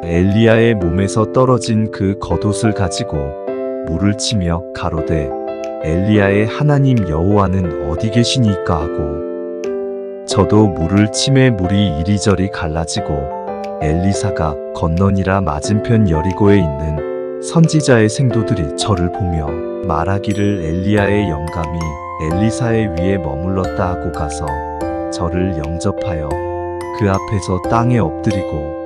엘리야의 몸에서 떨어진 그 겉옷을 가지고 물을 치며 가로되 엘리야의 하나님 여호와는 어디 계시니까 하고 저도 물을 치매 물이 이리저리 갈라지고 엘리사가 건너니라 맞은편 여리고에 있는 선지자의 생도들이 저를 보며 말하기를 엘리야의 영감이 엘리사의 위에 머물렀다 하고 가서 저를 영접하여 그 앞에서 땅에 엎드리고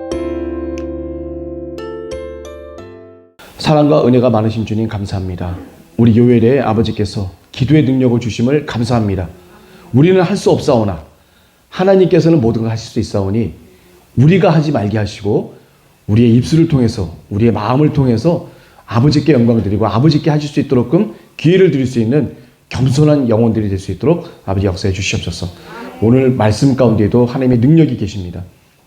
사랑과 은혜가 많으신 주님 감사합니다. 우리 교회의 아버지께서 기도의 능력을 주심을 감사합니다. 우리는 할 수 없사오나 하나님께서는 모든 걸 하실 수 있사오니 우리가 하지 말게 하시고 우리의 입술을 통해서 우리의 마음을 통해서 아버지께 영광을 드리고 아버지께 하실 수 있도록끔 기회를 드릴 수 있는 겸손한 영혼들이 될 수 있도록 아버지 역사해 주시옵소서. 오늘 말씀 가운데에도 하나님의 능력이 계십니다.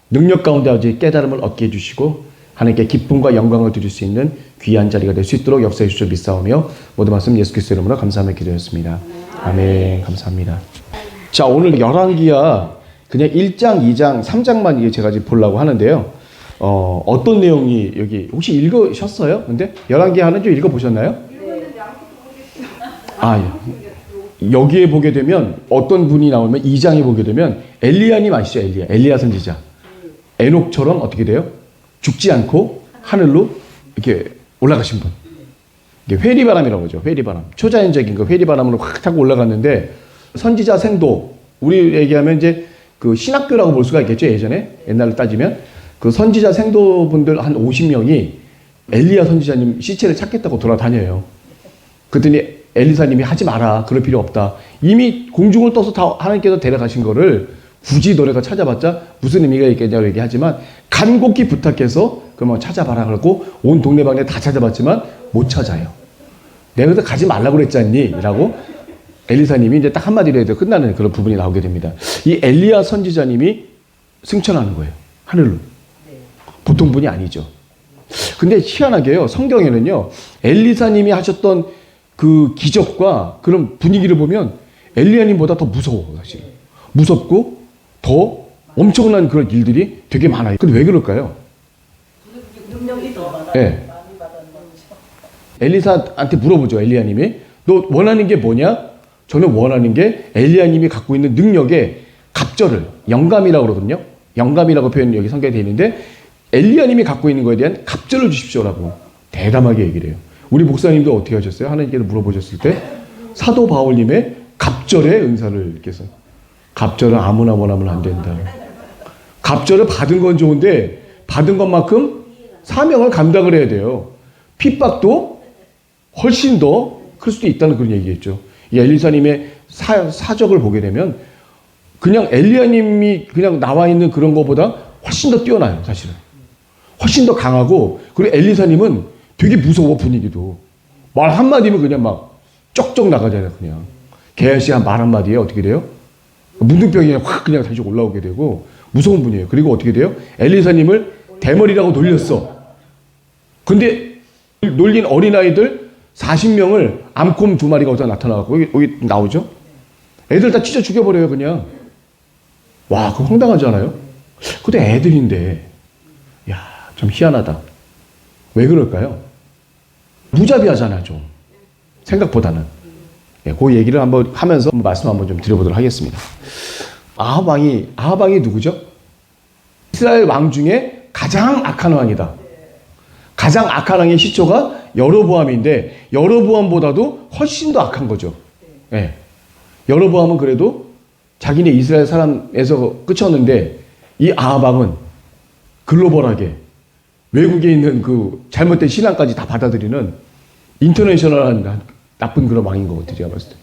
능력 가운데 아버지 깨달음을 얻게 해주시고 하나님께 기쁨과 영광을 드릴 수 있는 귀한 자리가 될 수 있도록 역사해 주시오 믿사오며 모든 말씀 예수 그리스도 이름으로 감사하며 기도했습니다. 아멘. 감사합니다. 자, 오늘 열왕기야 그냥 1장, 2장, 3장만 이게 제가 지금 보려고 하는데요. 어떤 내용이 여기 혹시 읽으셨어요? 근데 열왕기야 하는 줄 읽어보셨나요? 여기에 보게 되면 어떤 분이 나오면 2장에 보게 되면 엘리야님 아시죠? 엘리야 선지자. 에녹처럼 어떻게 돼요? 죽지 않고 하늘로 이렇게 올라가신 분. 이게 회리바람이라고 하죠. 회리바람. 초자연적인 그 회리바람으로 확 타고 올라갔는데 선지자 생도 우리 얘기하면 이제 그 신학교라고 볼 수가 있겠죠. 옛날로 따지면 그 선지자 생도분들 한 50명이 엘리야 선지자님 시체를 찾겠다고 돌아다녀요. 그랬더니 엘리사님이 하지 마라. 그럴 필요 없다. 이미 공중을 떠서 다 하나님께서 데려가신 거를 굳이 너네가 찾아봤자 무슨 의미가 있겠냐고 얘기하지만 간곡히 부탁해서 그러면 찾아봐라 그러고 온 동네방네 다 찾아봤지만 못 찾아요. 내가 가지 말라고 그랬잖니? 라고 엘리사님이 이제 딱 한마디로 해도 끝나는 그런 부분이 나오게 됩니다. 이 엘리야 선지자님이 승천하는 거예요. 하늘로. 보통 분이 아니죠. 근데 희한하게요. 성경에는요. 엘리사님이 하셨던 그 기적과 그런 분위기를 보면 엘리야님보다 더 무서워. 사실. 무섭고 더 엄청난 그런 일들이 되게 많아요. 근데 왜 그럴까요? 네. 엘리사한테 물어보죠. 엘리야님이. 너 원하는 게 뭐냐? 저는 원하는 게 엘리야님이 갖고 있는 능력의 갑절을 영감이라고 그러거든요. 영감이라고 표현이 여기 성경에 되어 있는데 엘리야님이 갖고 있는 거에 대한 갑절을 주십시오라고 대담하게 얘기를 해요. 우리 목사님도 어떻게 하셨어요? 하나님께서 물어보셨을 때 사도 바울님의 갑절의 은사를 이렇게 해서 갑절은 아무나 원하면 안 된다. 갑절을 받은 건 좋은데 받은 것만큼 사명을 감당을 해야 돼요. 핍박도 훨씬 더 클 수도 있다는 그런 얘기겠죠. 이 엘리사님의 사적을 보게 되면 그냥 엘리야님이 그냥 나와 있는 그런 것보다 훨씬 더 뛰어나요. 사실은. 훨씬 더 강하고 그리고 엘리사님은 되게 무서워 분위기도. 말 한마디면 그냥 막 쩍쩍 나가잖아요. 그냥. 개야시 말 한마디에 어떻게 돼요? 문둥병이 확 그냥 다시 올라오게 되고 무서운 분이에요. 그리고 어떻게 돼요? 엘리사님을 대머리라고 놀렸어. 근데 놀린 어린아이들 40명을 암곰 2마리가 어디서 나타나고 여기 나오죠? 애들 다 찢어 죽여버려요 그냥. 와 그거 황당하지 않아요? 근데 애들인데 야 좀 희한하다. 왜 그럴까요? 무자비하잖아요 좀. 생각보다는. 그 얘기를 한번 하면서 말씀 한번 좀 드려보도록 하겠습니다. 아합 왕이 누구죠? 이스라엘 왕 중에 가장 악한 왕이다. 가장 악한 왕의 시초가 여로보암인데 여로보암보다도 훨씬 더 악한 거죠. 네. 여로보암은 그래도 자기네 이스라엘 사람에서 끝쳤는데 이 아합 왕은 글로벌하게 외국에 있는 그 잘못된 신앙까지 다 받아들이는 인터내셔널한 나쁜 그런 왕인 것 같아요. 제가 봤을 때.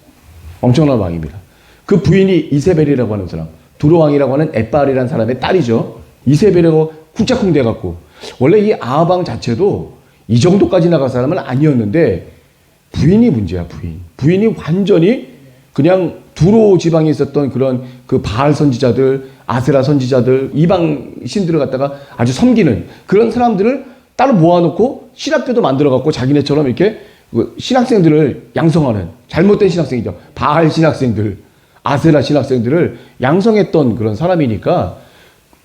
엄청난 왕입니다. 그 부인이 이세벨이라고 하는 사람, 두로왕이라고 하는 에빨이라는 사람의 딸이죠. 이세벨이라고 쿵짝쿵 돼갖고 원래 이 아합 왕 자체도 이 정도까지 나갈 사람은 아니었는데 부인이 문제야. 부인이 완전히 그냥 두로 지방에 있었던 그런 그 바알 선지자들, 아세라 선지자들, 이방 신들을 갖다가 아주 섬기는 그런 사람들을 따로 모아놓고 신학교도 만들어갖고 자기네처럼 이렇게 신학생들을 양성하는 잘못된 신학생이죠. 바알 신학생들, 아세라 신학생들을 양성했던 그런 사람이니까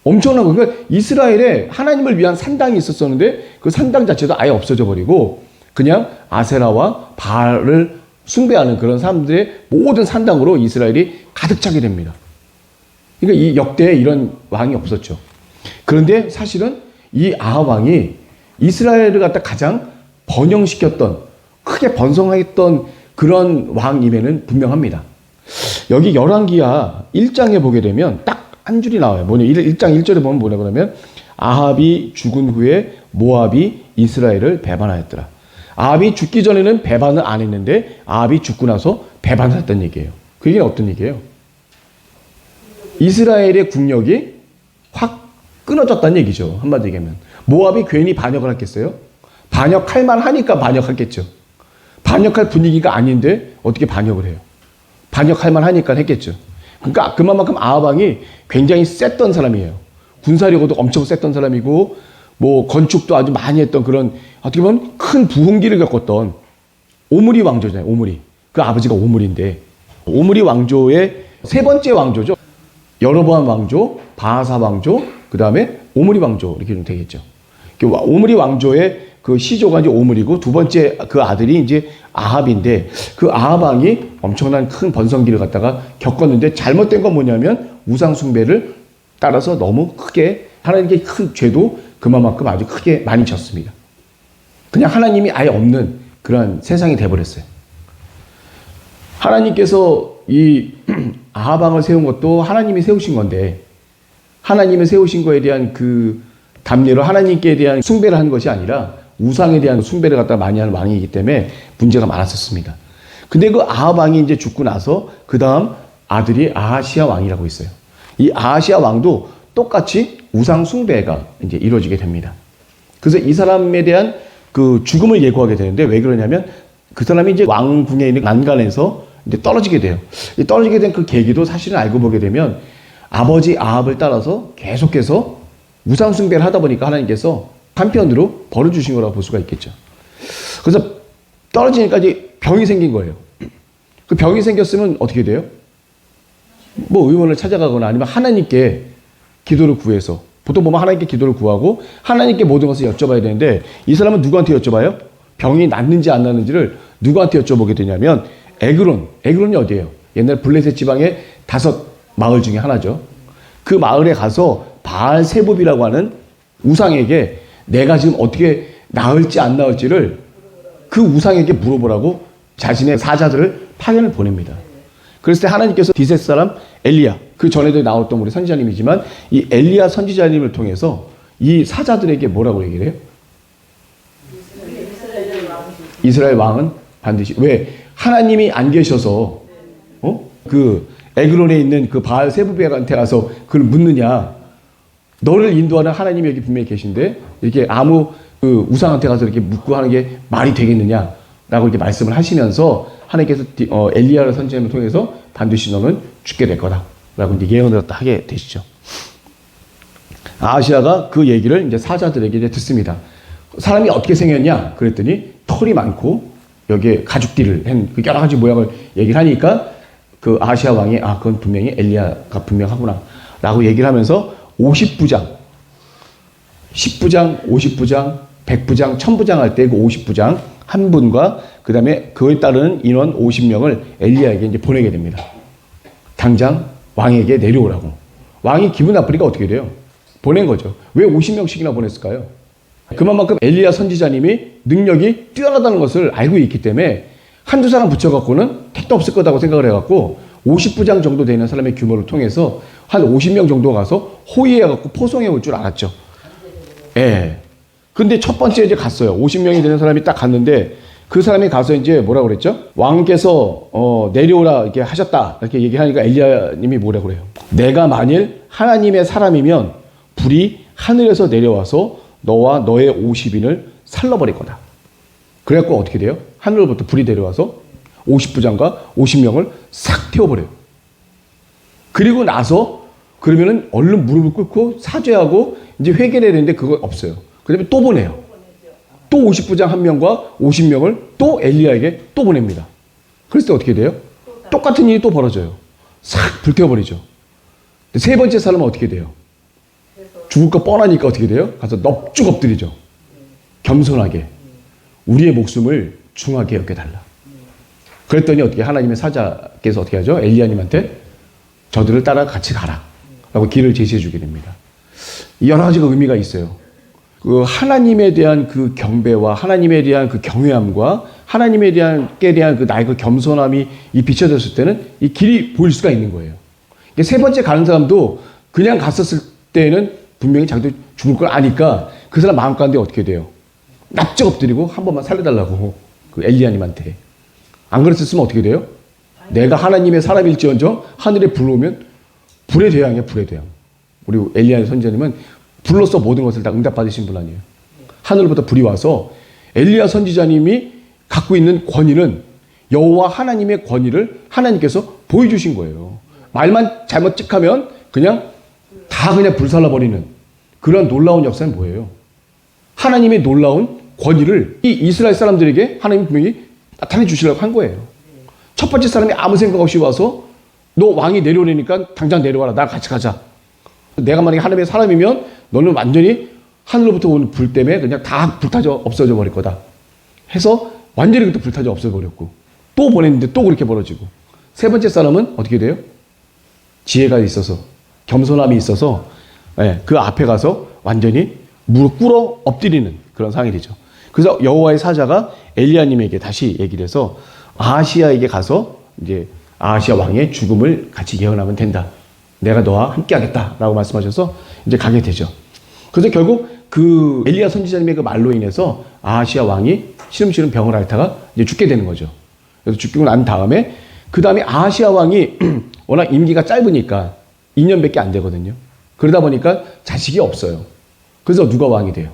엄청난 거. 그러니까 이스라엘에 하나님을 위한 산당이 있었었는데 그 산당 자체도 아예 없어져 버리고 그냥 아세라와 바알을 숭배하는 그런 사람들의 모든 산당으로 이스라엘이 가득 차게 됩니다. 그러니까 이 역대에 이런 왕이 없었죠. 그런데 사실은 이 아합 왕이 이스라엘을 갖다 가장 번영시켰던, 크게 번성했던 그런 왕임에는 분명합니다. 여기 열왕기하 1장에 보게 되면 딱 한 줄이 나와요. 뭐냐? 1장 1절에 보면 뭐냐 그러면 아합이 죽은 후에 모압이 이스라엘을 배반하였더라. 아합이 죽기 전에는 배반을 안 했는데 아합이 죽고 나서 배반을 했다는 얘기예요. 그 얘기는 어떤 얘기예요? 이스라엘의 국력이 확 끊어졌다는 얘기죠. 한마디 얘기하면. 모압이 괜히 반역을 했겠어요? 반역할 만하니까 반역했겠죠. 반역할 분위기가 아닌데 어떻게 반역을 해요? 반역할 만하니까 했겠죠. 그러니까 그만큼 아합 왕이 굉장히 셌던 사람이에요. 군사력도 엄청 셌던 사람이고 뭐 건축도 아주 많이 했던 그런 어떻게 보면 큰 부흥기를 겪었던 오므리 왕조잖아요. 오므리. 그 아버지가 오므리인데 오므리 왕조의 세 번째 왕조죠. 여로보암 왕조, 바하사 왕조, 그 다음에 오므리 왕조 이렇게 좀 되겠죠. 오므리 왕조의 그 시조가 이제 오므리고 두 번째 그 아들이 이제 아합인데 그 아합 왕이 엄청난 큰 번성기를 갖다가 겪었는데 잘못된 건 뭐냐면 우상 숭배를 따라서 너무 크게 하나님께 큰 죄도 그만큼 아주 크게 많이 졌습니다. 그냥 하나님이 아예 없는 그런 세상이 돼버렸어요. 하나님께서 이 아합 왕을 세운 것도 하나님이 세우신 건데 하나님이 세우신 거에 대한 그 담례로 하나님께 대한 숭배를 한 것이 아니라 우상에 대한 숭배를 갖다 많이 하는 왕이기 때문에 문제가 많았었습니다. 근데 그 아합 왕이 이제 죽고 나서 그 다음 아들이 아하시아 왕이라고 있어요. 이 아하시아 왕도 똑같이 우상 숭배가 이제 이루어지게 됩니다. 그래서 이 사람에 대한 그 죽음을 예고하게 되는데 왜 그러냐면 그 사람이 이제 왕궁에 있는 난간에서 이제 떨어지게 돼요. 이 떨어지게 된 그 계기도 사실은 알고 보게 되면 아버지 아합을 따라서 계속해서 우상 숭배를 하다 보니까 하나님께서 한편으로 벌을 주신 거라고 볼 수가 있겠죠. 그래서 떨어지니까 이제 병이 생긴 거예요. 그 병이 생겼으면 어떻게 돼요? 뭐 의원을 찾아가거나 아니면 하나님께 기도를 구해서 보통 보면 하나님께 기도를 구하고 하나님께 모든 것을 여쭤봐야 되는데 이 사람은 누구한테 여쭤봐요? 병이 낫는지 안 낫는지를 누구한테 여쭤보게 되냐면 에그론이 어디예요? 옛날 블레셋 지방의 5 마을 중에 하나죠. 그 마을에 가서 바알 세붑이라고 하는 우상에게 내가 지금 어떻게 나을지 안 나을지를 그 우상에게 물어보라고 자신의 사자들을 파견을 보냅니다. 그랬을 때 하나님께서 디셋 사람 엘리야, 그 전에도 나왔던 우리 선지자님이지만 이 엘리야 선지자님을 통해서 이 사자들에게 뭐라고 얘기를 해요? 이스라엘 왕은 반드시 왜 하나님이 안 계셔서 그 에그론에 있는 그 바알 세붑한테 가서 그걸 묻느냐? 너를 인도하는 하나님이 여기 분명히 계신데 이렇게 아무 그 우상한테 가서 이렇게 묻고 하는 게 말이 되겠느냐라고 이렇게 말씀을 하시면서 하나님께서 엘리야 선지자를 통해서 반드시 너는 죽게 될 거다라고 이제 예언을 하게 되시죠. 아하시아가 그 얘기를 이제 사자들에게 이제 듣습니다. 사람이 어떻게 생겼냐? 그랬더니 털이 많고 여기에 가죽띠를 한 그 여러 가지 모양을 얘기를 하니까 그 아하시아 왕이 그건 분명히 엘리야가 분명하구나라고 얘기를 하면서 50부장, 10부장, 50부장, 100부장, 1000부장 할 때 그 50부장 한 분과 그 다음에 그에 따르는 인원 50명을 엘리야에게 이제 보내게 됩니다. 당장 왕에게 내려오라고. 왕이 기분 나쁘니까 어떻게 돼요? 보낸 거죠. 왜 50명씩이나 보냈을까요? 그만큼 엘리야 선지자님이 능력이 뛰어나다는 것을 알고 있기 때문에 한두 사람 붙여갖고는 택도 없을 거라고 생각을 해갖고 50부장 정도 되는 사람의 규모를 통해서 한 50명 정도 가서 호위해갖고 포송해 올 줄 알았죠. 예. 근데 첫 번째 이제 갔어요. 50명이 되는 사람이 딱 갔는데 그 사람이 가서 이제 뭐라고 그랬죠? 왕께서 내려오라 이렇게 하셨다. 이렇게 얘기하니까 엘리야님이 뭐라고 그래요? 내가 만일 하나님의 사람이면 불이 하늘에서 내려와서 너와 너의 50인을 살라버릴 거다. 그래갖고 어떻게 돼요? 하늘로부터 불이 내려와서 50부장과 50명을 싹 태워버려요. 그리고 나서 그러면은 얼른 무릎을 꿇고 사죄하고 이제 회개를 해야 되는데 그거 없어요. 그 다음에 또 보내요. 또 50부장 한 명과 50명을 또 엘리야에게 또 보냅니다. 그랬을 때 어떻게 돼요? 똑같은 일이 또 벌어져요. 싹 불태워버리죠. 세 번째 사람은 어떻게 돼요? 죽을 거 뻔하니까 어떻게 돼요? 가서 넙죽 엎드리죠. 겸손하게 우리의 목숨을 중하게 여겨달라. 그랬더니 어떻게 하나님의 사자께서 어떻게 하죠? 엘리야님한테 저들을 따라 같이 가라 라고 길을 제시해 주게 됩니다. 여러 가지가 의미가 있어요. 그 하나님에 대한 그 경배와 하나님에 대한 그 경외함과 하나님에 대한 그 나의 그 겸손함이 이 비춰졌을 때는 이 길이 보일 수가 있는 거예요. 세 번째 가는 사람도 그냥 갔었을 때는 분명히 자기도 죽을 걸 아니까 그 사람 마음 가운데 어떻게 돼요? 납작 엎드리고 한 번만 살려달라고 그 엘리야님한테. 안 그랬었으면 어떻게 돼요? 내가 하나님의 사람일지언정 하늘에 불 오면 불의 대양이에요. 불의 대양. 우리 엘리야 선지자님은 불로써 모든 것을 다 응답받으신 분 아니에요. 하늘로부터 불이 와서 엘리야 선지자님이 갖고 있는 권위는 여호와 하나님의 권위를 하나님께서 보여주신 거예요. 말만 잘못 찍하면 그냥 다 그냥 불살라버리는 그런 놀라운 역사는 뭐예요? 하나님의 놀라운 권위를 이 이스라엘 사람들에게 하나님이 분명히 나타내 주시려고 한 거예요. 첫 번째 사람이 아무 생각 없이 와서 너 왕이 내려오니까 당장 내려와라. 나랑 같이 가자. 내가 만약에 하나님의 사람이면 너는 완전히 하늘로부터 오는 불 때문에 그냥 다 불타져 없어져 버릴 거다. 해서 완전히 그때 불타져 없어져 버렸고 또 보냈는데 또 그렇게 벌어지고 세 번째 사람은 어떻게 돼요? 지혜가 있어서 겸손함이 있어서 그 앞에 가서 완전히 무릎 꿇어 엎드리는 그런 상황이 되죠. 그래서 여호와의 사자가 엘리야님에게 다시 얘기를 해서 아하시아에게 가서 이제 아하시아 왕의 죽음을 같이 예언하면 된다. 내가 너와 함께하겠다라고 말씀하셔서 이제 가게 되죠. 그래서 결국 그 엘리야 선지자님의 그 말로 인해서 아하시아 왕이 시름시름 병을 앓다가 이제 죽게 되는 거죠. 그래서 죽고 난 다음에 그 다음에 아하시아 왕이 워낙 임기가 짧으니까 2년밖에 안 되거든요. 그러다 보니까 자식이 없어요. 그래서 누가 왕이 돼요?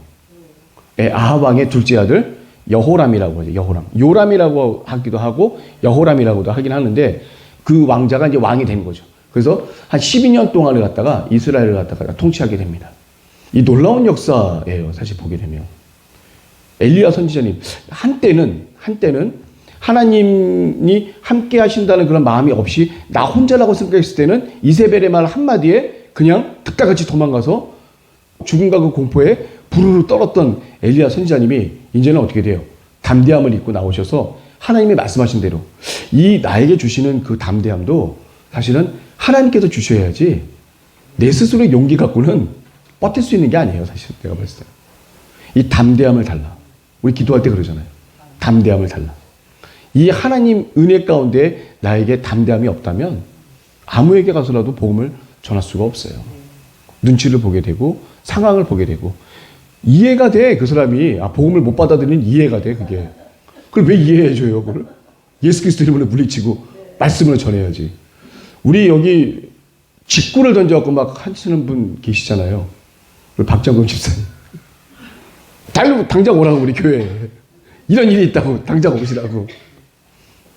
아합 왕의 둘째 아들 여호람이라고 하죠. 여호람. 요람이라고 하기도 하고 여호람이라고도 하긴 하는데 그 왕자가 이제 왕이 된 거죠. 그래서 한 12년 동안을 갖다가 이스라엘을 갖다가 통치하게 됩니다. 이 놀라운 역사예요. 사실 보게 되면. 엘리야 선지자님 한때는 하나님이 함께 하신다는 그런 마음이 없이 나 혼자라고 생각했을 때는 이세벨의 말 한마디에 그냥 득달같이 도망가서 죽음과 그 공포에 부르르 떨었던 엘리야 선지자님이 이제는 어떻게 돼요? 담대함을 입고 나오셔서 하나님이 말씀하신 대로 이 나에게 주시는 그 담대함도 사실은 하나님께서 주셔야지 내 스스로의 용기 갖고는 버틸 수 있는 게 아니에요. 사실 내가 봤을 때. 이 담대함을 달라. 우리 기도할 때 그러잖아요. 담대함을 달라. 이 하나님 은혜 가운데 나에게 담대함이 없다면 아무에게 가서라도 복음을 전할 수가 없어요. 눈치를 보게 되고 상황을 보게 되고 이해가 돼. 그 사람이 복음을 못 받아들이는 이해가 돼. 그게. 그걸 왜 이해해줘요? 그걸? 예수 그리스도 이름으로 물리치고 말씀을 전해야지. 우리 여기 직구를 던져갖고 막 하시는 분 계시잖아요. 우리 박정근 집사님. 당장 오라고 우리 교회에. 이런 일이 있다고 당장 오시라고.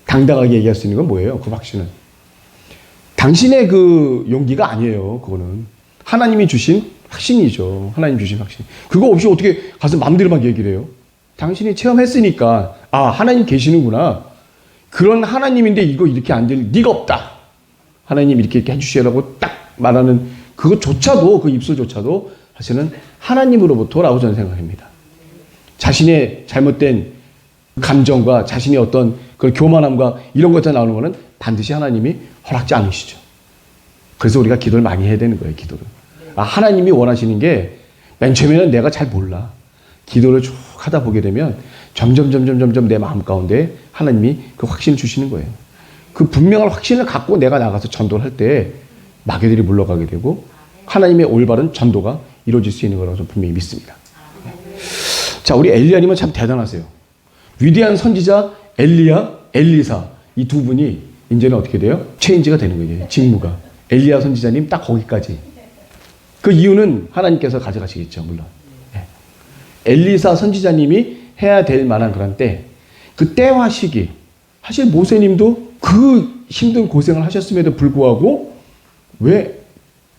당당하게 얘기할 수 있는 건 뭐예요? 그 확신은. 당신의 그 용기가 아니에요. 그거는. 하나님이 주신 확신이죠. 하나님 주신 확신. 그거 없이 어떻게 가서 마음대로 막 얘기를 해요? 당신이 체험했으니까 하나님 계시는구나. 그런 하나님인데 이거 이렇게 안 될 리가 없다. 하나님 이렇게 해주시라고 딱 말하는 그것조차도 그 입술조차도 사실은 하나님으로부터라고 저는 생각합니다. 자신의 잘못된 감정과 자신의 어떤 그 교만함과 이런 것들 나오는 거는 반드시 하나님이 허락지 않으시죠. 그래서 우리가 기도를 많이 해야 되는 거예요. 기도를. 하나님이 원하시는 게 맨 처음에는 내가 잘 몰라. 기도를 쭉 하다 보게 되면 점점 내 마음 가운데 하나님이 그 확신을 주시는 거예요. 그 분명한 확신을 갖고 내가 나가서 전도를 할 때 마귀들이 물러가게 되고 하나님의 올바른 전도가 이루어질 수 있는 거라고 저는 분명히 믿습니다. 자, 우리 엘리야님은 참 대단하세요. 위대한 선지자 엘리야, 엘리사 이 두 분이 이제는 어떻게 돼요? 체인지가 되는 거예요. 직무가. 엘리야 선지자님 딱 거기까지. 그 이유는 하나님께서 가져가시겠죠. 물론. 엘리사 선지자님이 해야 될 만한 그런 때, 그 때와 시기. 사실 모세님도 그 힘든 고생을 하셨음에도 불구하고 왜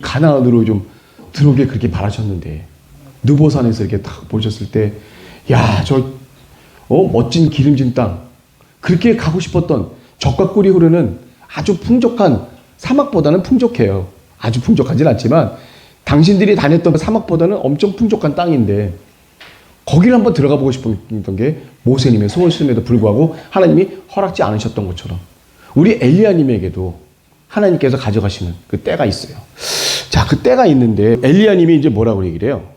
가나안으로 좀 들어오게 그렇게 바라셨는데 느보산에서 이렇게 딱 보셨을 때 야, 멋진 기름진 땅 그렇게 가고 싶었던 젖과 꿀이 흐르는 아주 풍족한 사막보다는 풍족해요. 아주 풍족하진 않지만 당신들이 다녔던 그 사막보다는 엄청 풍족한 땅인데 거기를 한번 들어가 보고 싶었던 게 모세님의 소원임에도 불구하고 하나님이 허락지 않으셨던 것처럼 우리 엘리야님에게도 하나님께서 가져가시는 그 때가 있어요. 자, 그 때가 있는데 엘리야님이 이제 뭐라고 얘기를 해요?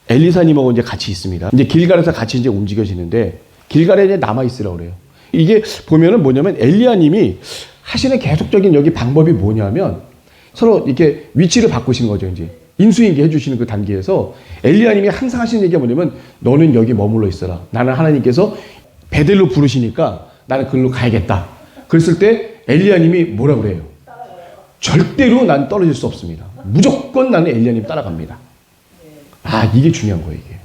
엘리사님하고 이제 같이 있습니다. 이제 길갈에서 같이 이제 움직여지는데 길갈에 이제 남아 있으라고 그래요. 이게 보면은 뭐냐면 엘리야님이 하시는 계속적인 여기 방법이 뭐냐면 서로 이렇게 위치를 바꾸시는 거죠. 이제 인수인계 해주시는 그 단계에서 엘리야님이 항상 하시는 얘기가 뭐냐면 너는 여기 머물러 있어라. 나는 하나님께서 베델로 부르시니까 나는 그걸로 가야겠다. 그랬을 때 엘리야님이 뭐라고 그래요? 절대로 난 떨어질 수 없습니다. 무조건 나는 엘리야님 따라갑니다. 아, 이게 중요한 거예요, 이게.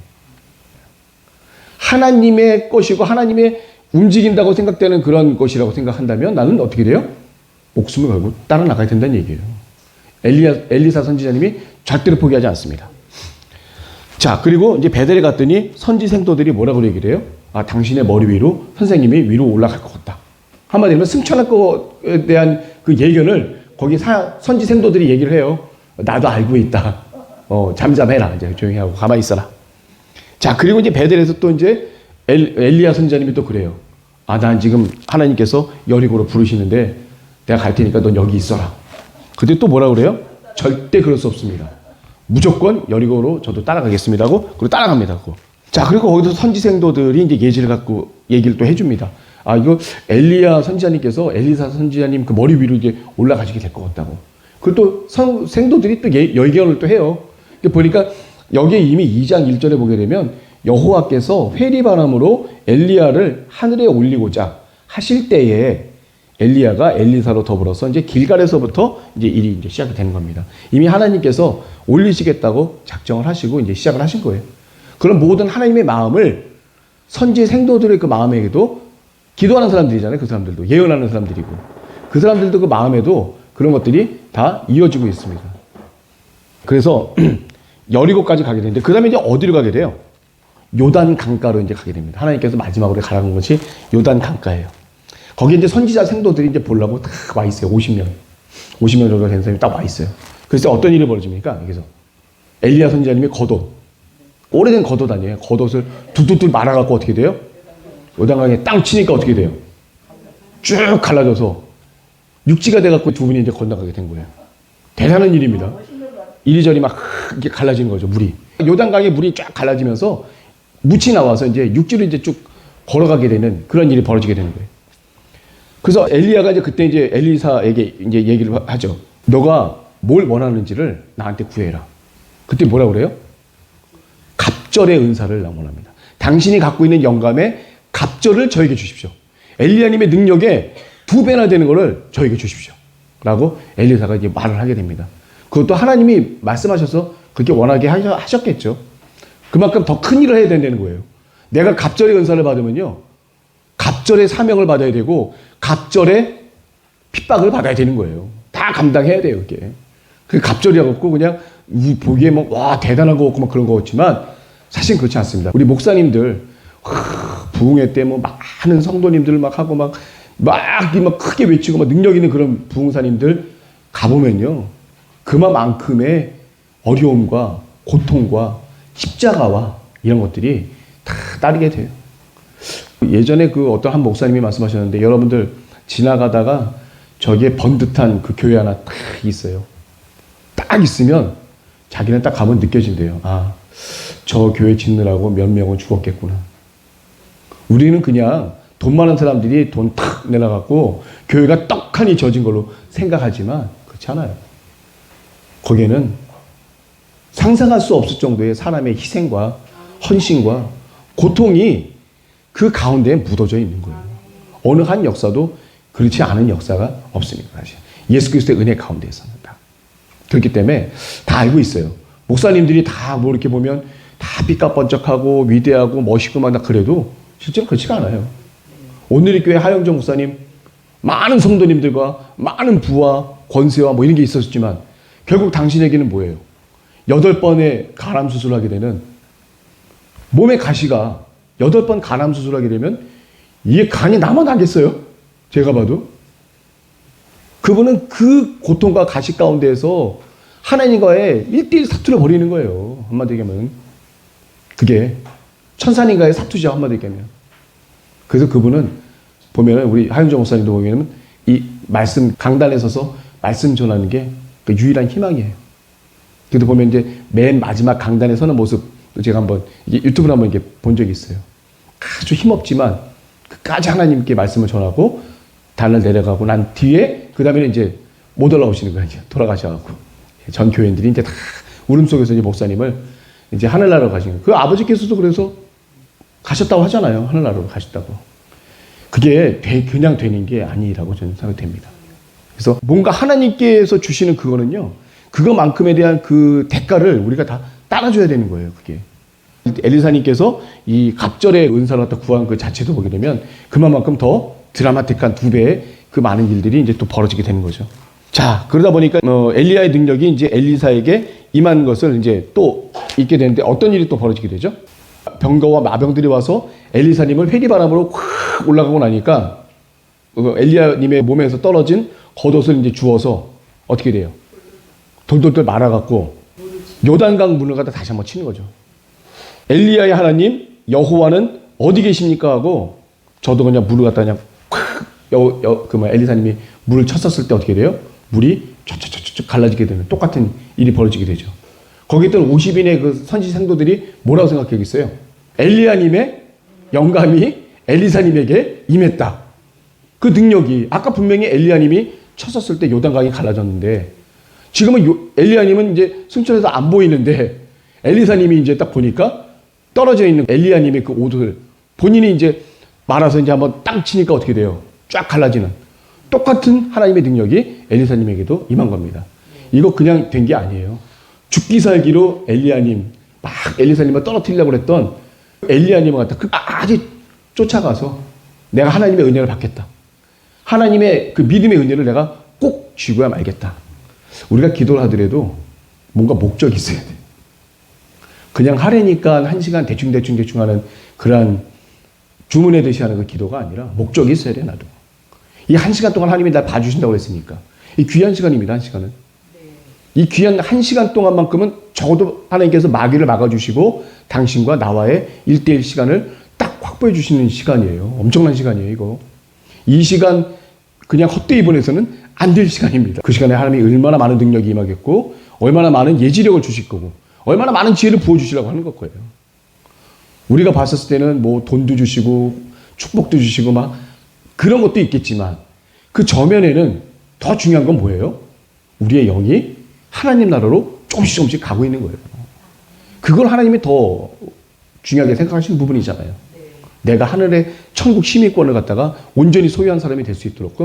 하나님의 것이고 하나님의 움직인다고 생각되는 그런 것이라고 생각한다면 나는 어떻게 돼요? 목숨을 걸고 따라 나가야 된다는 얘기예요. 엘리사 선지자님이 절대로 포기하지 않습니다. 자, 그리고 이제 베델에 갔더니 선지 생도들이 뭐라고 얘기를 해요? 아, 당신의 머리 위로 선생님이 위로 올라갈 것 같다. 한마디로 승천할 것에 대한 그 예견을 거기 선지 생도들이 얘기를 해요. 나도 알고 있다. 잠잠해라. 이제 조용히 하고 가만히 있어라. 자, 그리고 이제 베델에서 또 이제 엘리야 선지자님이 또 그래요. 아, 난 지금 하나님께서 여리고로 부르시는데 내가 갈 테니까 넌 여기 있어라. 그때 또 뭐라고 그래요? 절대 그럴 수 없습니다. 무조건 여리고로 저도 따라가겠습니다 하고 그리고 따라갑니다. 자, 그리고 거기서 선지생도들이 이제 예지를 갖고 얘기를 또 해줍니다. 아, 이거 엘리야 선지자님께서 엘리사 선지자님 그 머리 위로 이제 올라가시게 될 것 같다고. 그리고 또 생도들이 또 예견을 또 해요. 보니까 여기에 이미 2장 1절에 보게 되면 여호와께서 회리바람으로 엘리야를 하늘에 올리고자 하실 때에 엘리야가 엘리사로 더불어서 이제 길갈에서부터 이제 일이 이제 시작이 되는 겁니다. 이미 하나님께서 올리시겠다고 작정을 하시고 이제 시작을 하신 거예요. 그런 모든 하나님의 마음을 선지 생도들의 그 마음에게도 기도하는 사람들이잖아요. 그 사람들도 예언하는 사람들이고 그 사람들도 그 마음에도 그런 것들이 다 이어지고 있습니다. 그래서 여리고까지 가게 되는데 그 다음에 이제 어디로 가게 돼요? 요단 강가로 이제 가게 됩니다. 하나님께서 마지막으로 가라는 것이 요단 강가예요. 거기에 이제 선지자 생도들이 이제 보려고 딱 와 있어요. 50명 정도 된 사람이 딱 와 있어요. 그래서 어떤 일이 벌어집니까? 여기서 엘리야 선지자님이 겉옷, 오래된 겉옷 아니에요. 겉옷을 뚝뚝뚝 말아갖고 어떻게 돼요? 요단강에 땅 치니까 어떻게 돼요? 쭉 갈라져서 육지가 돼갖고 두 분이 이제 건너가게 된 거예요. 대단한 일입니다. 이리저리 막 이렇게 갈라지는 거죠, 물이. 요단강에 물이 쫙 갈라지면서 묻이 나와서 이제 육지로 이제 쭉 걸어가게 되는 그런 일이 벌어지게 되는 거예요. 그래서 엘리야가 이제 그때 이제 엘리사에게 이제 얘기를 하죠. 너가 뭘 원하는지를 나한테 구해라. 그때 뭐라고 그래요? 갑절의 은사를 원합니다. 당신이 갖고 있는 영감에 갑절을 저에게 주십시오. 엘리야님의 능력에 2배나 되는 것을 저에게 주십시오. 라고 엘리사가 이제 말을 하게 됩니다. 그것도 하나님이 말씀하셔서 그렇게 원하게 하셨겠죠. 그만큼 더 큰 일을 해야 된다는 거예요. 내가 갑절의 은사를 받으면요. 갑절의 사명을 받아야 되고 갑절의 핍박을 받아야 되는 거예요. 다 감당해야 돼요, 이게. 그 갑절이라고 그냥 보기에 뭐, 와, 대단한 거 같고 막 그런 거 같지만 사실 그렇지 않습니다. 우리 목사님들, 부흥회 때 뭐 많은 성도님들 막 하고 막 크게 외치고 막 능력 있는 그런 부흥사님들 가보면요. 그만큼의 어려움과 고통과 십자가와 이런 것들이 다 따르게 돼요. 예전에 그 어떤 한 목사님이 말씀하셨는데 여러분들 지나가다가 저기에 번듯한 그 교회 하나 딱 있어요. 딱 있으면 자기는 딱 가면 느껴진대요. 아, 저 교회 짓느라고 몇 명은 죽었겠구나. 우리는 그냥 돈 많은 사람들이 돈 탁 내놔갖고 교회가 떡하니 져진 걸로 생각하지만 그렇지 않아요. 거기에는 상상할 수 없을 정도의 사람의 희생과 헌신과 고통이 그 가운데에 묻어져 있는 거예요. 어느 한 역사도 그렇지 않은 역사가 없습니다. 사실. 예수 그리스도의 은혜 가운데에서는 다. 그렇기 때문에 다 알고 있어요. 목사님들이 다 뭐 이렇게 보면 다 삐까번쩍하고 위대하고 멋있고 막 그래도 실제로 그렇지가 않아요. 오늘의 교회 하영정 목사님 많은 성도님들과 많은 부와 권세와 뭐 이런 게 있었지만 결국 당신에게는 뭐예요? 8번의 간암 수술을 하게 되는 몸의 가시가 8번 간암 수술을 하게 되면 이게 간이 남아나겠어요? 제가 봐도. 그분은 그 고통과 가시 가운데에서 하나님과의 1대1 사투를 벌이는 거예요. 한마디 얘기하면. 그게 천사님과의 사투죠. 한마디 얘기하면. 그래서 그분은 보면은 우리 하윤정 목사님도 보면은 이 말씀 강단에 서서 말씀 전하는 게 그 유일한 희망이에요. 그래도 보면 이제 맨 마지막 강단에 서는 모습 제가 한번 이게 유튜브로 한번 이렇게 본 적이 있어요. 아주 힘없지만 끝까지 하나님께 말씀을 전하고 단을 내려가고 난 뒤에 그 다음에는 이제 못 올라오시는 거예요. 돌아가셔갖고 전 교인들이 이제 다 울음 속에서 이제 목사님을 이제 하늘나라로 가신 거예요. 그 아버지께서도 그래서 가셨다고 하잖아요. 하늘나라로 가셨다고. 그게 그냥 되는 게 아니라고 저는 생각됩니다. 그래서 뭔가 하나님께서 주시는 그거는요, 그거만큼에 대한 그 대가를 우리가 다 따라줘야 되는 거예요. 그게 엘리사님께서 이 갑절의 은사를 갖다 구한 그 자체도 보게 되면 그만큼 더 드라마틱한 2배의 그 많은 일들이 이제 또 벌어지게 되는 거죠. 자, 그러다 보니까 엘리야의 능력이 이제 엘리사에게 임한 것을 이제 또 있게 되는데 어떤 일이 또 벌어지게 되죠? 병거와 마병들이 와서 엘리사님을 회기바람으로 확 올라가고 나니까 엘리야님의 몸에서 떨어진 겉옷을 이제 주워서 어떻게 돼요? 돌돌돌 말아갖고 요단강 문을 갖다 다시 한번 치는 거죠. 엘리야의 하나님 여호와는 어디 계십니까 하고 저도 그냥 물을 갖다 그냥 엘리사님이 물을 쳤었을 때 어떻게 돼요? 물이 쫙쫙쫙쫙 갈라지게 되는 똑같은 일이 벌어지게 되죠. 거기 있던 50인의 그 선지 생도들이 뭐라고 생각하겠어요? 엘리야님의 영감이 엘리사님에게 임했다. 그 능력이 아까 분명히 엘리야님이 쳤었을 때 요단강이 갈라졌는데 지금은 엘리야님은 이제 승천해서 안 보이는데 엘리사님이 이제 딱 보니까 떨어져 있는 엘리야님의 그 옷을 본인이 이제 말아서 이제 한번 땅 치니까 어떻게 돼요? 쫙 갈라지는 똑같은 하나님의 능력이 엘리사님에게도 임한 겁니다. 이거 그냥 된 게 아니에요. 죽기 살기로 엘리야님 막 엘리사님을 떨어뜨리려고 했던 엘리야님을 갖다 끝까지 쫓아가서 내가 하나님의 은혜를 받겠다. 하나님의 그 믿음의 은혜를 내가 꼭 쥐고야 말겠다. 우리가 기도를 하더라도 뭔가 목적이 있어야 돼. 그냥 하려니까 1시간 대충 하는 그러한 주문하듯이 하는 그 기도가 아니라 목적이 있어야 돼. 나도 이 1시간 동안 하나님이 날 봐주신다고 했으니까 이 귀한 시간입니다. 1시간은 이 귀한 1시간 동안만큼은 적어도 하나님께서 마귀를 막아주시고 당신과 나와의 1대1 시간을 딱 확보해 주시는 시간이에요. 엄청난 시간이에요. 이거 이 시간 그냥 헛되이 보내서는 안 될 시간입니다. 그 시간에 하나님이 얼마나 많은 능력이 임하겠고 얼마나 많은 예지력을 주실 거고 얼마나 많은 지혜를 부어주시라고 하는 것 거예요. 우리가 봤었을 때는 뭐 돈도 주시고 축복도 주시고 막 그런 것도 있겠지만 그 저면에는 더 중요한 건 뭐예요? 우리의 영이 하나님 나라로 조금씩 가고 있는 거예요. 그걸 하나님이 더 중요하게 생각하시는 부분이잖아요. 내가 하늘의 천국 시민권을 갖다가 온전히 소유한 사람이 될 수 있도록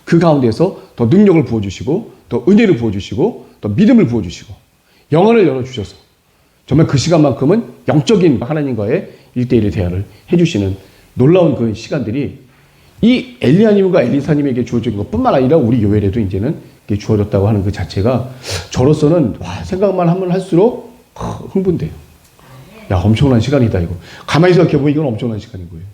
그 가운데서 더 능력을 부어주시고 더 은혜를 부어주시고 더 믿음을 부어주시고 영혼을 열어주셔서 정말 그 시간만큼은 영적인 하나님과의 1대1의 대화를 해주시는 놀라운 그 시간들이 이 엘리야님과 엘리사님에게 주어진 것뿐만 아니라 우리 교회에도 이제는 주어졌다고 하는 그 자체가 저로서는 생각만 하면 할수록 흥분돼요. 야, 엄청난 시간이다, 이거. 가만히 생각해보면 이건 엄청난 시간인 거예요.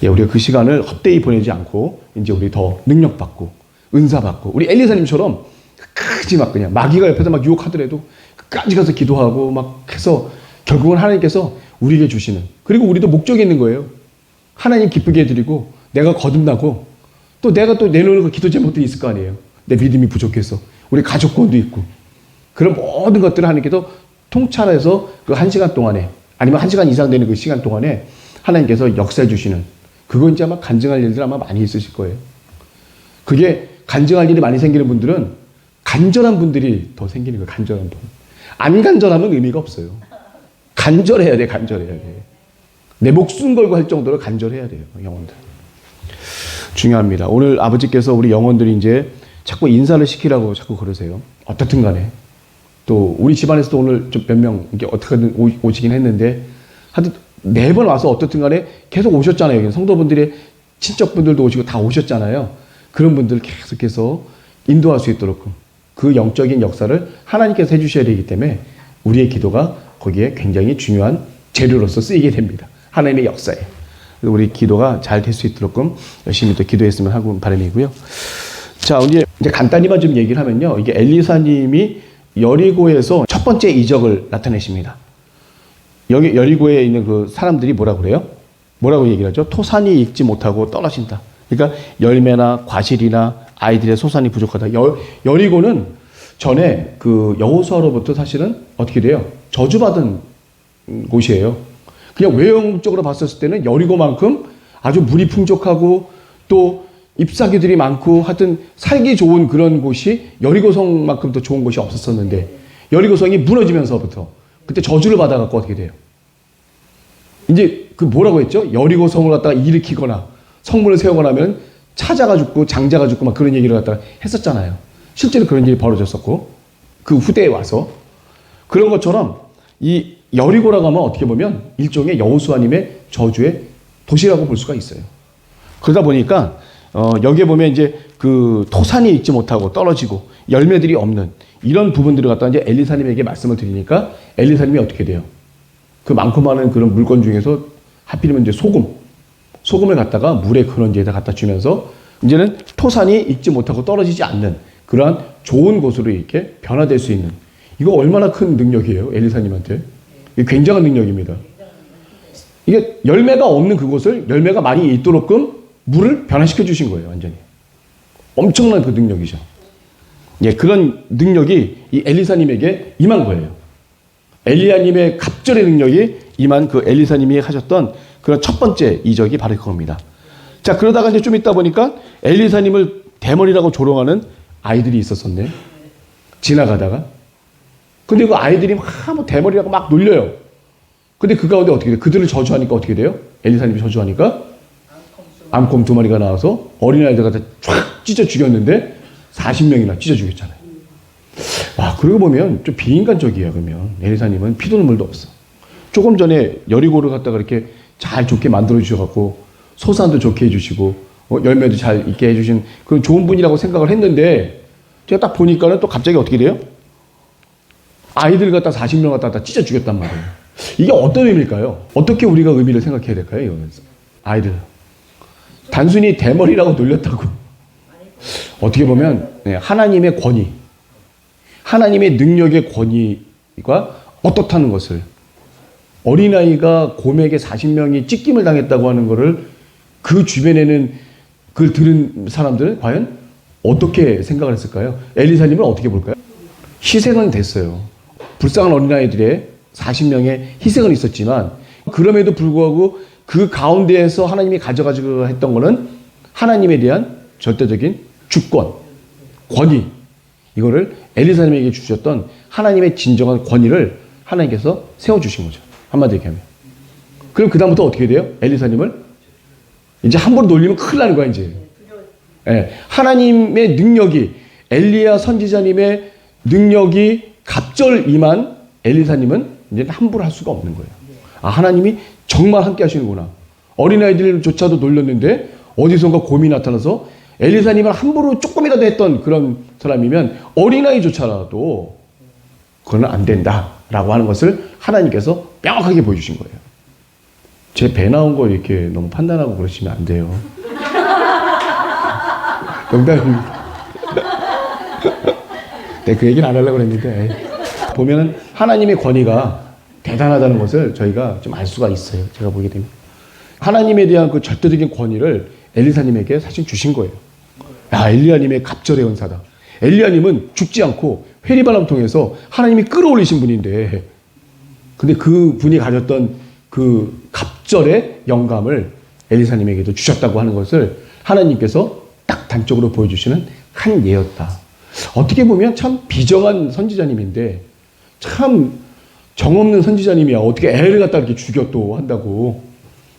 예, 우리가 그 시간을 헛되이 보내지 않고, 이제 우리 더 능력받고, 은사받고, 우리 엘리사님처럼 끝까지 막 그냥 마귀가 옆에서 막 유혹하더라도 끝까지 가서 기도하고 막 해서 결국은 하나님께서 우리에게 주시는, 그리고 우리도 목적이 있는 거예요. 하나님 기쁘게 해드리고, 내가 거듭나고, 또 내가 또 내놓는 그 기도 제목들이 있을 거 아니에요. 내 믿음이 부족해서. 우리 가족권도 있고. 그런 모든 것들을 하나님께서 통찰해서 그 1시간 동안에 아니면 1시간 이상 되는 그 시간 동안에 하나님께서 역사해 주시는 그건 이제 아마 간증할 일들 아마 많이 있으실 거예요. 그게 간증할 일이 많이 생기는 분들은 간절한 분들이 더 생기는 거예요. 간절한 분. 안 간절하면 의미가 없어요. 간절해야 돼. 간절해야 돼. 내 목숨 걸고 할 정도로 간절해야 돼요. 영혼들. 중요합니다. 오늘 아버지께서 우리 영혼들이 이제 자꾸 인사를 시키라고 자꾸 그러세요. 어떻든 간에. 또 우리 집안에서도 오늘 좀 몇 명 이게 어떻게든 오시긴 했는데 하여튼 4번 와서 어떻든 간에 계속 오셨잖아요. 성도분들의 친척분들도 오시고 다 오셨잖아요. 그런 분들 계속해서 인도할 수 있도록 그 영적인 역사를 하나님께서 해주셔야 되기 때문에 우리의 기도가 거기에 굉장히 중요한 재료로서 쓰이게 됩니다. 하나님의 역사에. 우리 기도가 잘 될 수 있도록 열심히 또 기도했으면 하고 바람이고요. 자, 이제 간단히만 좀 얘기를 하면요. 이게 엘리사님이 여리고에서 첫 번째 이적을 나타내십니다. 여기 여리고에 있는 그 사람들이 뭐라고 그래요? 뭐라고 얘기를 하죠? 토산이 익지 못하고 떨어진다. 그러니까 열매나 과실이나 아이들의 소산이 부족하다. 여리고는 전에 그 여호수아로부터 사실은 어떻게 돼요? 저주받은 곳이에요. 그냥 외형적으로 봤었을 때는 여리고만큼 아주 물이 풍족하고 또 잎사귀들이 많고 하여튼 살기 좋은 그런 곳이 여리고성만큼 더 좋은 곳이 없었었는데 여리고성이 무너지면서부터 그때 저주를 받아갖고 어떻게 돼요? 이제 그 뭐라고 했죠? 여리고성을 갖다가 일으키거나 성문을 세우거나 하면 차자가 죽고 장자가 죽고 막 그런 얘기를 갖다가 했었잖아요. 실제로 그런 일이 벌어졌었고 그 후대에 와서 그런 것처럼 이 여리고라고 하면 어떻게 보면 일종의 여호수아님의 저주의 도시라고 볼 수가 있어요. 그러다 보니까 여기에 보면 이제 그 토산이 익지 못하고 떨어지고 열매들이 없는 이런 부분들을 갖다가 이제 엘리사님에게 말씀을 드리니까 엘리사님이 어떻게 돼요? 그 많고 많은 그런 물건 중에서 하필이면 이제 소금을 갖다가 물의 근원지에다 갖다 주면서 이제는 토산이 익지 못하고 떨어지지 않는 그러한 좋은 곳으로 이렇게 변화될 수 있는 이거 얼마나 큰 능력이에요, 엘리사님한테. 이게 굉장한 능력입니다. 이게 열매가 없는 그곳을 열매가 많이 있도록끔 물을 변화시켜 주신 거예요, 완전히. 엄청난 그 능력이죠. 예, 그런 능력이 이 엘리사님에게 임한 거예요. 엘리야님의 갑절의 능력이 임한 그 엘리사님이 하셨던 그런 첫 번째 이적이 바로 그겁니다. 자, 그러다가 이제 좀 있다 보니까 엘리사님을 대머리라고 조롱하는 아이들이 있었었네. 지나가다가. 근데 그 아이들이 뭐 대머리라고 막 놀려요. 근데 그 가운데 어떻게 돼요? 그들을 저주하니까 어떻게 돼요? 엘리사님이 저주하니까 암곰 2마리가 나와서 어린아이들 갖다 쫙 찢어 죽였는데 40명이나 찢어 죽였잖아요. 와, 그러고 보면 좀 비인간적이에요, 그러면. 엘리사님은 피도 눈물도 없어. 조금 전에 여리고를 갖다가 이렇게 잘 좋게 만들어 주셔갖고 소산도 좋게 해주시고 열매도 잘 있게 해주신 그런 좋은 분이라고 생각을 했는데 제가 딱 보니까는 또 갑자기 어떻게 돼요? 아이들 갖다 40명 갖다 찢어 죽였단 말이에요. 이게 어떤 의미일까요? 어떻게 우리가 의미를 생각해야 될까요? 이거는 아이들. 단순히 대머리라고 놀렸다고. 어떻게 보면 하나님의 권위, 하나님의 능력의 권위가 어떻다는 것을 어린아이가 곰에게 40명이 찢김을 당했다고 하는 것을 그 주변에는 그걸 들은 사람들은 과연 어떻게 생각을 했을까요? 엘리사님은 어떻게 볼까요? 희생은 됐어요. 불쌍한 어린아이들의 40명의 희생은 있었지만 그럼에도 불구하고 그 가운데에서 하나님이 가져가지고 했던 거는 하나님에 대한 절대적인 주권, 권위, 이거를 엘리사님에게 주셨던 하나님의 진정한 권위를 하나님께서 세워주신 거죠. 한마디로 얘기하면. 그럼 그다음부터 어떻게 돼요? 엘리사님을 이제 함부로 놀리면 큰일 나는 거야, 이제. 예, 하나님의 능력이, 엘리야 선지자님의 능력이 갑절 임한 엘리사님은 이제 함부로 할 수가 없는 거예요. 아, 하나님이 정말 함께 하시는구나. 어린아이들조차도 놀렸는데 어디선가 곰이 나타나서 엘리사님을 함부로 조금이라도 했던 그런 사람이면 어린아이조차라도 그건 안 된다라고 하는 것을 하나님께서 명확하게 보여주신 거예요. 제 배 나온 걸 이렇게 너무 판단하고 그러시면 안 돼요. 농담입니다. 내가 그 얘기는 안 하려고 했는데 보면은 하나님의 권위가 대단하다는 것을 저희가 좀 알 수가 있어요. 제가 보게 되면 하나님에 대한 그 절대적인 권위를 엘리사님에게 사실 주신 거예요. 야, 엘리야님의 갑절의 은사다. 엘리야님은 죽지 않고 회리바람 통해서 하나님이 끌어올리신 분인데, 근데 그 분이 가졌던 그 갑절의 영감을 엘리사님에게도 주셨다고 하는 것을 하나님께서 딱 단적으로 보여주시는 한 예였다. 어떻게 보면 참 비정한 선지자님인데 참 정없는 선지자님이야. 어떻게 애를 갖다 이렇게 죽여 또 한다고.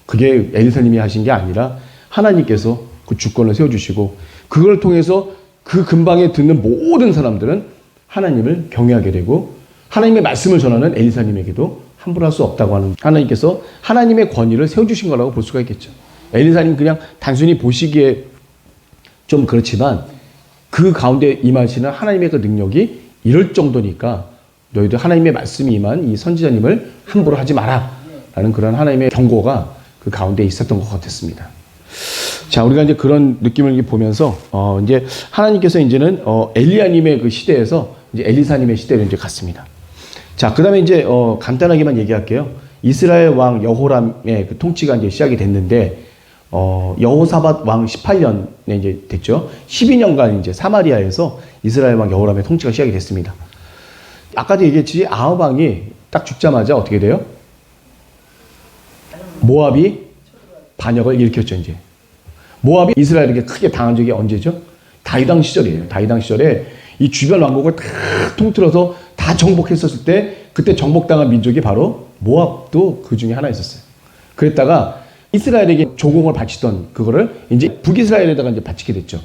그게 엘리사님이 하신 게 아니라 하나님께서 그 주권을 세워주시고 그걸 통해서 그 근방에 듣는 모든 사람들은 하나님을 경외하게 되고 하나님의 말씀을 전하는 엘리사님에게도 함부로 할 수 없다고 하는 하나님께서 하나님의 권위를 세워주신 거라고 볼 수가 있겠죠. 엘리사님 그냥 단순히 보시기에 좀 그렇지만 그 가운데 임하시는 하나님의 그 능력이 이럴 정도니까 너희들 하나님의 말씀이 임한 이 선지자님을 함부로 하지 마라 라는 그런 하나님의 경고가 그 가운데 있었던 것 같았습니다. 자, 우리가 이제 그런 느낌을 보면서 이제 하나님께서 이제는 엘리야님의 그 시대에서 이제 엘리사님의 시대로 이제 갔습니다. 자, 그다음에 이제 간단하게만 얘기할게요. 이스라엘 왕 여호람의 그 통치가 이제 시작이 됐는데 여호사밧 왕 18년에 이제 됐죠. 12년간 이제 사마리아에서 이스라엘 왕 여호람의 통치가 시작이 됐습니다. 아까도 얘기했지 아합 왕이 딱 죽자마자 어떻게 돼요? 모압이 반역을 일으켰죠, 이제. 모압이 이스라엘에게 크게 당한 적이 언제죠? 다윗왕 시절이에요. 다윗왕 시절에 이 주변 왕국을 다 통틀어서 다 정복했었을 때 그때 정복당한 민족이 바로 모압도 그 중에 하나 있었어요. 그랬다가 이스라엘에게 조공을 바치던 그거를 이제 북이스라엘에다가 이제 바치게 됐죠.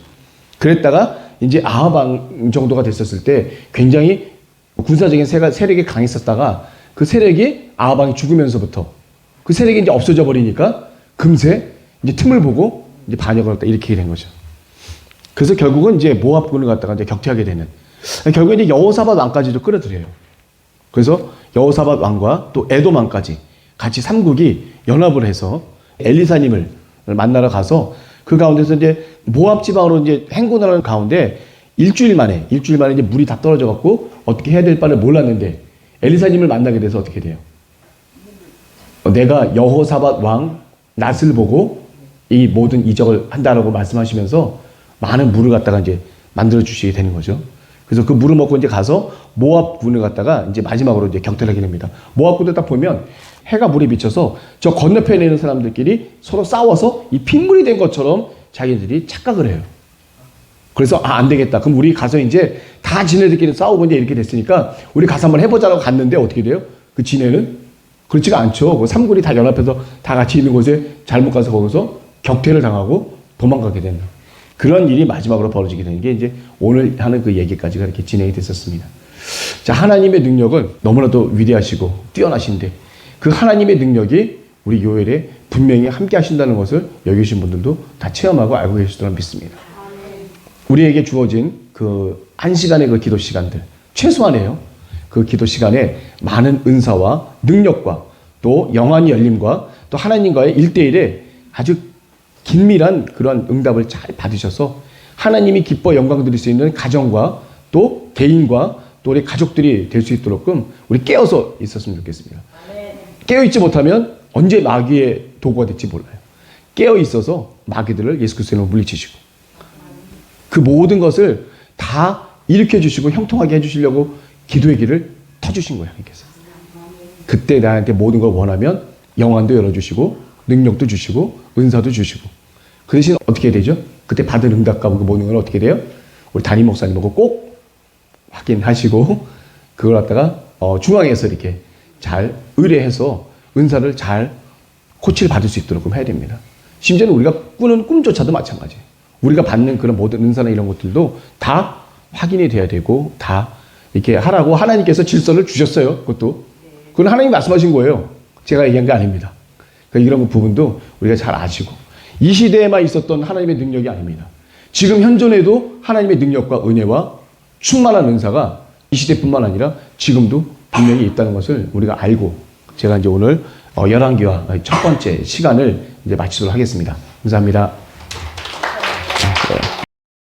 그랬다가 이제 아합 왕 정도가 됐었을 때 굉장히 군사적인 세력이 강했었다가 그 세력이 아합 왕이 죽으면서부터 그 세력이 이제 없어져 버리니까 금세 이제 틈을 보고 이제 반역을 일으키게 된 거죠. 그래서 결국은 이제 모압군을 갖다가 이제 격퇴하게 되는. 결국에 이제 여호사밧 왕까지도 끌어들여요. 그래서 여호사밧 왕과 또 에돔 왕까지 같이 삼국이 연합을 해서 엘리사님을 만나러 가서 그 가운데서 이제 모압 지방으로 이제 행군을 하는 가운데 일주일 만에 이제 물이 다 떨어져 갖고 어떻게 해야 될 바를 몰랐는데 엘리사님을 만나게 돼서 어떻게 돼요? 내가 여호사밧 왕 낫을 보고 이 모든 이적을 한다라고 말씀하시면서 많은 물을 갖다가 이제 만들어 주시게 되는 거죠. 그래서 그 물을 먹고 이제 가서 모압군을 갖다가 이제 마지막으로 이제 격퇴를 하게 됩니다. 모압군을 딱 보면 해가 물에 비쳐서 저 건너편에 있는 사람들끼리 서로 싸워서 이 핏물이 된 것처럼 자기들이 착각을 해요. 그래서 안 되겠다. 그럼 우리 가서 이제 다 지네들끼리 싸우고 이제 이렇게 됐으니까 우리 가서 한번 해보자라고 갔는데 어떻게 돼요? 그 지네는 그렇지가 않죠. 그 삼군이 다 연합해서 다 같이 있는 곳에 잘못 가서 거기서 격퇴를 당하고 도망가게 된다. 그런 일이 마지막으로 벌어지게 되는 게 이제 오늘 하는 그 얘기까지가 이렇게 진행이 됐었습니다. 자, 하나님의 능력은 너무나도 위대하시고 뛰어나신데 그 하나님의 능력이 우리 요엘에 분명히 함께 하신다는 것을 여기 계신 분들도 다 체험하고 알고 계시리라 믿습니다. 우리에게 주어진 그 한 시간의 그 기도 시간들, 최소한이에요. 그 기도 시간에 많은 은사와 능력과 또 영안의 열림과 또 하나님과의 1대1의 아주 긴밀한 그런 응답을 잘 받으셔서 하나님이 기뻐 영광 드릴 수 있는 가정과 또 개인과 또 우리 가족들이 될 수 있도록끔 우리 깨어서 있었으면 좋겠습니다. 깨어있지 못하면 언제 마귀의 도구가 될지 몰라요. 깨어 있어서 마귀들을 예수 그리스도로 물리치시고 그 모든 것을 다 일으켜 주시고 형통하게 해주시려고 기도의 길을 터주신 거예요. 하나님께서. 그때 나한테 모든 걸 원하면 영안도 열어주시고 능력도 주시고 은사도 주시고 그 대신 어떻게 되죠? 그때 받은 응답과 그 모든 걸 어떻게 돼요? 우리 담임 목사님하고 꼭 확인하시고 그걸 갖다가 중앙에서 이렇게 잘 의뢰해서 은사를 잘 코치를 받을 수 있도록 해야 됩니다. 심지어는 우리가 꾸는 꿈조차도 마찬가지예요. 우리가 받는 그런 모든 은사나 이런 것들도 다 확인이 돼야 되고 다 이렇게 하라고 하나님께서 질서를 주셨어요. 그것도. 그건 하나님이 말씀하신 거예요. 제가 얘기한 게 아닙니다. 그러니까 이런 부분도 우리가 잘 아시고 이 시대에만 있었던 하나님의 능력이 아닙니다. 지금 현존에도 하나님의 능력과 은혜와 충만한 은사가 이 시대뿐만 아니라 지금도 분명히 있다는 것을 우리가 알고 제가 이제 오늘 열왕기와 첫 번째 시간을 이제 마치도록 하겠습니다. 감사합니다.